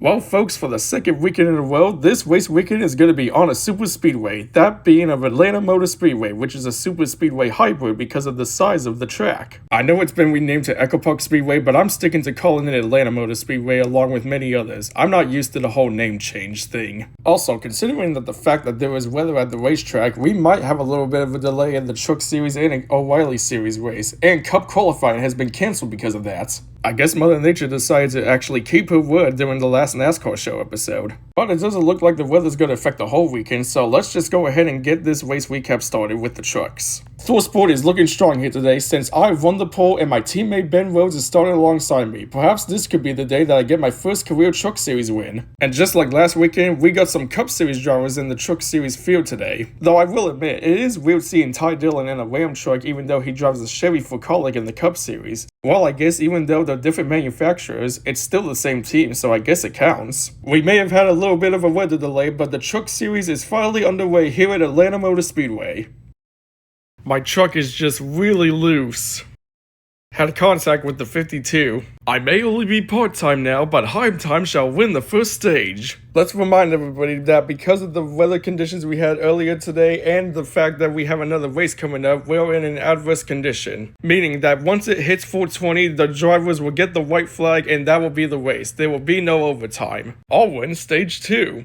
Well, folks, for the second weekend in a row, this race weekend is going to be on a super speedway, that being of Atlanta Motor Speedway, which is a super speedway hybrid because of the size of the track. I know it's been renamed to Echo Park Speedway, but I'm sticking to calling it Atlanta Motor Speedway along with many others. I'm not used to the whole name change thing. Also, considering that the fact that there is weather at the racetrack, we might have a little bit of a delay in the Truck Series and O'Reilly Series race, and Cup qualifying has been cancelled because of that. I guess Mother Nature decided to actually keep her word during the last NASCAR show episode. But it doesn't look like the weather's going to affect the whole weekend, so let's just go ahead and get this race recap started with the trucks. ThorSport is looking strong here today since I won the pole and my teammate Ben Rhodes is starting alongside me. Perhaps this could be the day that I get my first career Truck Series win. And just like last weekend, we got some Cup Series drivers in the Truck Series field today. Though I will admit, it is weird seeing Ty Dillon in a Ram truck even though he drives a Chevy for Colic in the Cup Series. Well, I guess even though they're different manufacturers, it's still the same team, so I guess it counts. We may have had a little bit of a weather delay, but the Truck Series is finally underway here at Atlanta Motor Speedway. My truck is just really loose. Had contact with the 52. I may only be part-time now, but Heim Time shall win the first stage. Let's remind everybody that because of the weather conditions we had earlier today and the fact that we have another race coming up, we're in an adverse condition. Meaning that once it hits 420, the drivers will get the white flag and that will be the race. There will be no overtime. I'll win stage 2.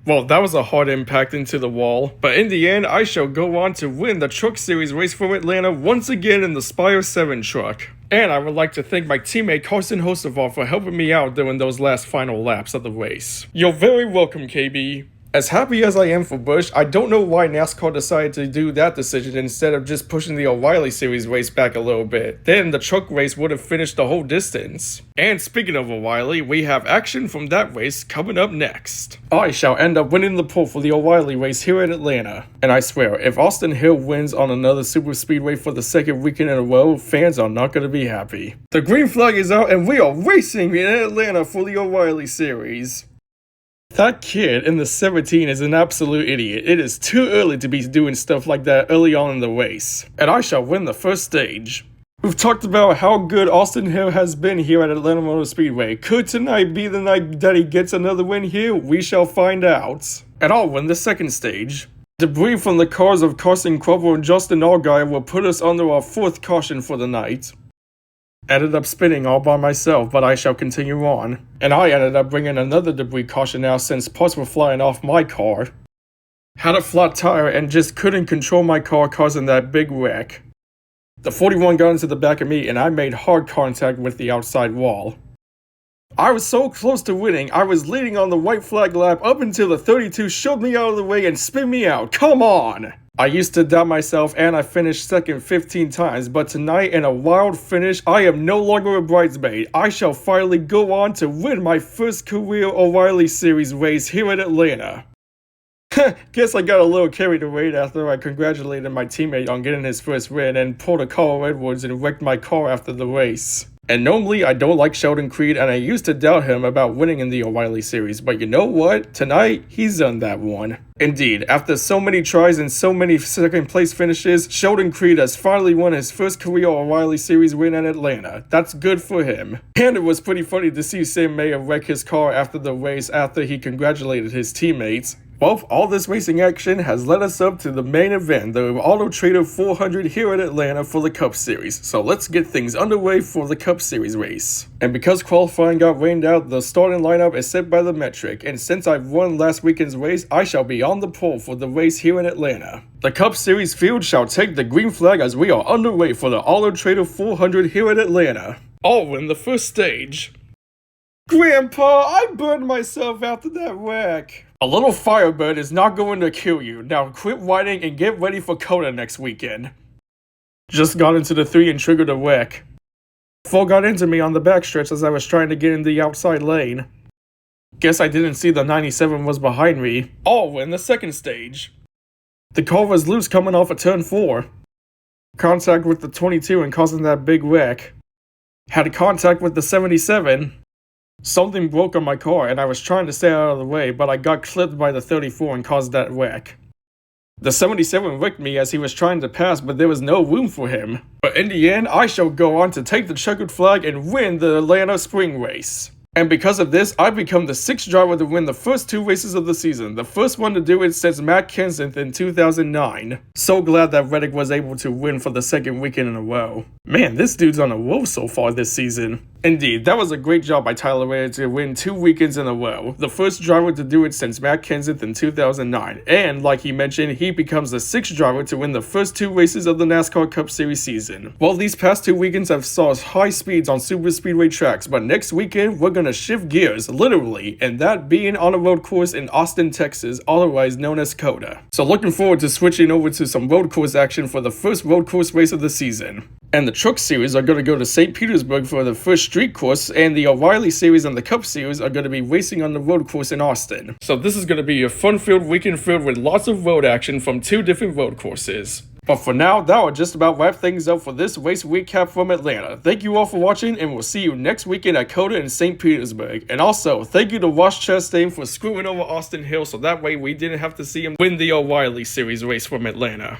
Well, that was a hard impact into the wall, but in the end, I shall go on to win the Truck Series race for Atlanta once again in the Spire 7 truck. And I would like to thank my teammate Carson Hocevar for helping me out during those last final laps of the race. You're very welcome, KB. As happy as I am for Busch, I don't know why NASCAR decided to do that decision instead of just pushing the O'Reilly Series race back a little bit. Then the truck race would have finished the whole distance. And speaking of O'Reilly, we have action from that race coming up next. I shall end up winning the pole for the O'Reilly race here in Atlanta. And I swear, if Austin Hill wins on another super speedway for the second weekend in a row, fans are not going to be happy. The green flag is out and we are racing in Atlanta for the O'Reilly Series. That kid in the 17 is an absolute idiot. It is too early to be doing stuff like that early on in the race. And I shall win the first stage. We've talked about how good Austin Hill has been here at Atlanta Motor Speedway. Could tonight be the night that he gets another win here? We shall find out. And I'll win the second stage. Debris from the cars of Carson Krovo and Justin Allgaier will put us under our fourth caution for the night. Ended up spinning all by myself, but I shall continue on. And I ended up bringing another debris caution now since parts were flying off my car. Had a flat tire and just couldn't control my car, causing that big wreck. The 41 got into the back of me and I made hard contact with the outside wall. I was so close to winning, I was leading on the white flag lap up until the 32 shoved me out of the way and spin me out. Come on! I used to doubt myself and I finished second 15 times, but tonight in a wild finish, I am no longer a bridesmaid. I shall finally go on to win my first career O'Reilly Series race here at Atlanta. Guess I got a little carried away after I congratulated my teammate on getting his first win and pulled a Carl Edwards and wrecked my car after the race. And normally I don't like Sheldon Creed and I used to doubt him about winning in the O'Reilly Series, but you know what? Tonight, he's done that one. Indeed, after so many tries and so many second place finishes, Sheldon Creed has finally won his first career O'Reilly Series win in Atlanta. That's good for him. And it was pretty funny to see Sam Mayer wreck his car after the race after he congratulated his teammates. Well, all this racing action has led us up to the main event, the Auto Trader 400 here at Atlanta for the Cup Series. So let's get things underway for the Cup Series race. And because qualifying got rained out, the starting lineup is set by the metric. And since I've won last weekend's race, I shall be on the pole for the race here in Atlanta. The Cup Series field shall take the green flag as we are underway for the Auto Trader 400 here at Atlanta. I'll win the first stage. Grandpa, I burned myself after that wreck. A little firebird is not going to kill you. Now quit whining and get ready for COTA next weekend. Just got into the 3 and triggered a wreck. 4 got into me on the backstretch as I was trying to get in the outside lane. Guess I didn't see the 97 was behind me. Oh, in the second stage. The car was loose coming off of turn 4. Contact with the 22 and causing that big wreck. Had contact with the 77. Something broke on my car and I was trying to stay out of the way, but I got clipped by the 34 and caused that wreck. The 77 wrecked me as he was trying to pass, but there was no room for him. But in the end, I shall go on to take the checkered flag and win the Atlanta Spring Race. And because of this, I've become the 6th driver to win the first 2 races of the season, the first one to do it since Matt Kenseth in 2009. So glad that Reddick was able to win for the 2nd weekend in a row. Man, this dude's on a roll so far this season. Indeed, that was a great job by Tyler Reddick to win 2 weekends in a row, the first driver to do it since Matt Kenseth in 2009, and like he mentioned, he becomes the 6th driver to win the first 2 races of the NASCAR Cup Series season. Well, these past 2 weekends have saw high speeds on super speedway tracks, but next weekend we're gonna shift gears, literally, and that being on a road course in Austin, Texas, otherwise known as COTA. So looking forward to switching over to some road course action for the first road course race of the season. And the Truck Series are going to go to St. Petersburg for the first street course, and the O'Reilly Series and the Cup Series are going to be racing on the road course in Austin. So this is going to be a fun-filled weekend filled with lots of road action from 2 different road courses. But for now, that will just about wrap things up for this race recap from Atlanta. Thank you all for watching, and we'll see you next weekend at COTA in St. Petersburg. And also, thank you to Ross Chastain for screwing over Austin Hill so that way we didn't have to see him win the O'Reilly Series race from Atlanta.